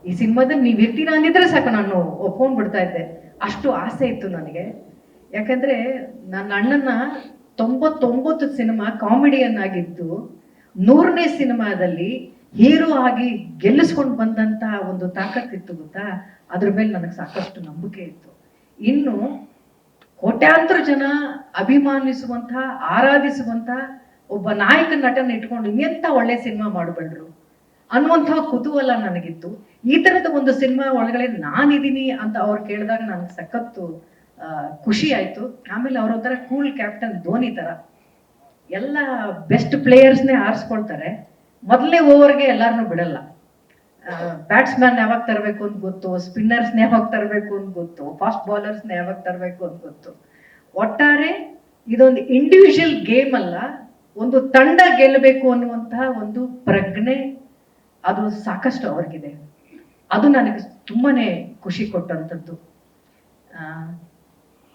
ಈ ಸಿನಿಮಾದಲ್ಲಿ ನೀವ್ ಇರ್ತೀರಾ ಅಂದಿದ್ರೆ ಸಾಕು ನಾನು ಒಪ್ಕೊಂಡ್ ಬಿಡ್ತಾ ಇದ್ದೆ. ಅಷ್ಟು ಆಸೆ ಇತ್ತು ನನಗೆ. ಯಾಕಂದ್ರೆ ನನ್ನ ಅಣ್ಣನ 99 ಸಿನಿಮಾ ಕಾಮಿಡಿಯನ್ ಆಗಿದ್ದು 100ನೇ ಸಿನಿಮಾದಲ್ಲಿ ಹೀರೋ ಆಗಿ ಗೆಲ್ಲಿಸ್ಕೊಂಡು ಬಂದಂತಹ ಒಂದು ತಾಕತ್ತಿತ್ತು ಗೊತ್ತಾ. ಅದ್ರ ಮೇಲೆ ನನಗೆ ಸಾಕಷ್ಟು ನಂಬಿಕೆ ಇತ್ತು. ಇನ್ನು ಕೋಟ್ಯಾಂತರ ಜನ ಅಭಿಮಾನಿಸುವಂತ ಆರಾಧಿಸುವಂತ ಒಬ್ಬ ನಾಯಕ ನಟನ ಇಟ್ಕೊಂಡು ಎಂತ ಒಳ್ಳೆ ಸಿನಿಮಾ ಮಾಡಬಲ್ರು ಅನ್ನುವಂತಹ ಕುತೂಹಲ ನನಗಿತ್ತು. ಈ ತರದ ಒಂದು ಸಿನಿಮಾ ಒಳಗಡೆ ನಾನಿದ್ದೀನಿ ಅಂತ ಅವ್ರು ಕೇಳಿದಾಗ ನನಗೆ ಸಖತ್ತು ಖುಷಿ ಆಯ್ತು. ಆಮೇಲೆ ಅವ್ರ ಒಂಥರ ಕೂಲ್ ಕ್ಯಾಪ್ಟನ್ ಧೋನಿ ತರ ಎಲ್ಲ ಬೆಸ್ಟ್ ಪ್ಲೇಯರ್ಸ್ನೇ ಆರಿಸ್ಕೊಳ್ತಾರೆ. ಮೊದಲನೇ ಓವರ್ಗೆ ಎಲ್ಲಾರನ್ನೂ ಬಿಡಲ್ಲ. ಬ್ಯಾಟ್ಸ್ಮನ್ ಯಾವಾಗ ತರಬೇಕು ಅಂತ ಗೊತ್ತು, ಸ್ಪಿನ್ನರ್ಸ್ನ ಯಾವಾಗ ತರಬೇಕು ಅಂತ ಗೊತ್ತು, ಫಾಸ್ಟ್ ಬಾಲರ್ಸ್ನ ಯಾವಾಗ ತರಬೇಕು ಅಂತ ಗೊತ್ತು. ಒಟ್ಟಾರೆ ಇದೊಂದು ಇಂಡಿವಿಜುವಲ್ ಗೇಮ್ ಅಲ್ಲ, ಒಂದು ತಂಡ ಗೆಲ್ಲಬೇಕು ಅನ್ನುವಂತಹ ಒಂದು ಪ್ರಜ್ಞೆ ಅದು ಸಾಕಷ್ಟು ಅವ್ರಿಗಿದೆ. ಅದು ನನಗೆ ತುಂಬಾನೇ ಖುಷಿ ಕೊಟ್ಟಂಥದ್ದು.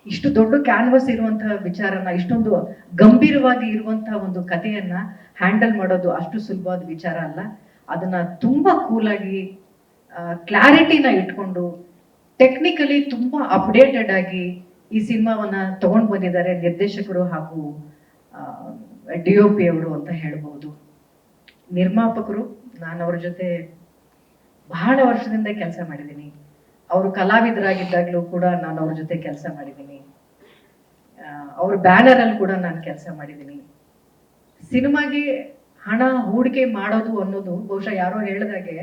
ಇಷ್ಟು ದೊಡ್ಡ ಕ್ಯಾನ್ವಸ್ ಇರುವಂತಹ ವಿಚಾರನ, ಇಷ್ಟೊಂದು ಗಂಭೀರವಾಗಿ ಇರುವಂತಹ ಒಂದು ಕಥೆಯನ್ನ ಹ್ಯಾಂಡಲ್ ಮಾಡೋದು ಅಷ್ಟು ಸುಲಭವಾದ ವಿಚಾರ ಅಲ್ಲ. ಅದನ್ನ ತುಂಬಾ ಕೂಲಾಗಿ ಕ್ಲಾರಿಟಿನ ಇಟ್ಕೊಂಡು ಟೆಕ್ನಿಕಲಿ ತುಂಬಾ ಅಪ್ಡೇಟೆಡ್ ಆಗಿ ಈ ಸಿನಿಮಾವನ್ನ ತಗೊಂಡು ಬಂದಿದ್ದಾರೆ ನಿರ್ದೇಶಕರು ಹಾಗೂ DOP ಅವರು ಅಂತ ಹೇಳ್ಬಹುದು. ನಿರ್ಮಾಪಕರು, ನಾನು ಅವ್ರ ಜೊತೆ ಬಹಳ ವರ್ಷದಿಂದ ಕೆಲಸ ಮಾಡಿದ್ದೀನಿ. ಅವರು ಕಲಾವಿದರಾಗಿದ್ದಾಗಲೂ ಕೂಡ ನಾನು ಅವ್ರ ಜೊತೆ ಕೆಲಸ ಮಾಡಿದ್ದೀನಿ. ಅವ್ರ ಬ್ಯಾನರ್ ಅಲ್ಲಿ ಕೂಡ ನಾನು ಕೆಲಸ ಮಾಡಿದ್ದೀನಿ. ಸಿನಿಮಾಗೆ ಹಣ ಹೂಡಿಕೆ ಮಾಡೋದು ಅನ್ನೋದು ಬಹುಶಃ ಯಾರೋ ಹೇಳಿದಾಗೆ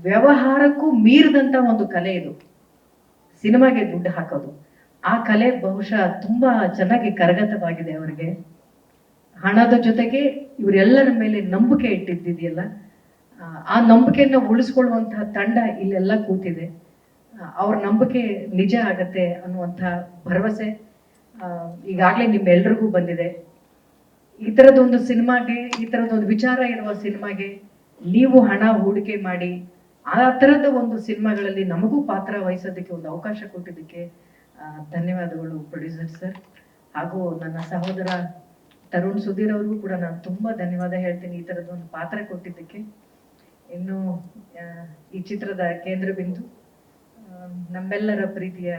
ವ್ಯವಹಾರಕ್ಕೂ ಮೀರಿದಂತ ಒಂದು ಕಲೆ ಇದು. ಸಿನಿಮಾಗೆ ದುಡ್ಡು ಹಾಕೋದು, ಆ ಕಲೆ ಬಹುಶಃ ತುಂಬಾ ಚೆನ್ನಾಗಿ ಕರಗತವಾಗಿದೆ ಅವರಿಗೆ. ಹಣದ ಜೊತೆಗೆ ಇವರೆಲ್ಲರ ಮೇಲೆ ನಂಬಿಕೆ ಇಟ್ಟಿದ್ದಿದೆಯಲ್ಲ, ಆ ನಂಬಿಕೆಯನ್ನ ಉಳಿಸ್ಕೊಳ್ಳುವಂತಹ ತಂಡ ಇಲ್ಲೆಲ್ಲ ಕೂತಿದೆ. ಅವ್ರ ನಂಬಿಕೆ ನಿಜ ಆಗತ್ತೆ ಅನ್ನುವಂಥ ಭರವಸೆ ಈಗಾಗಲೇ ನಿಮ್ಮೆಲ್ರಿಗೂ ಬಂದಿದೆ. ಈ ಥರದೊಂದು ಸಿನಿಮಾಗೆ, ಈ ಥರದೊಂದು ವಿಚಾರ ಇರುವ ಸಿನಿಮಾಗೆ ನೀವು ಹಣ ಹೂಡಿಕೆ ಮಾಡಿ ಆ ಥರದ ಒಂದು ಸಿನಿಮಾಗಳಲ್ಲಿ ನಮಗೂ ಪಾತ್ರ ವಹಿಸೋದಕ್ಕೆ ಒಂದು ಅವಕಾಶ ಕೊಟ್ಟಿದ್ದಕ್ಕೆ ಧನ್ಯವಾದಗಳು ಪ್ರೊಡ್ಯೂಸರ್ ಸರ್. ಹಾಗೂ ನನ್ನ ಸಹೋದರ ತರುಣ್ ಸುಧೀರ್ ಅವ್ರಿಗೂ ಕೂಡ ನಾನು ತುಂಬಾ ಧನ್ಯವಾದ ಹೇಳ್ತೀನಿ ಈ ಥರದೊಂದು ಪಾತ್ರ ಕೊಟ್ಟಿದ್ದಕ್ಕೆ. ಇನ್ನು ಈ ಚಿತ್ರದ ಕೇಂದ್ರ ಬಿಂದು ನಮ್ಮೆಲ್ಲರ ಪ್ರೀತಿಯ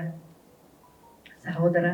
ಸಹೋದರ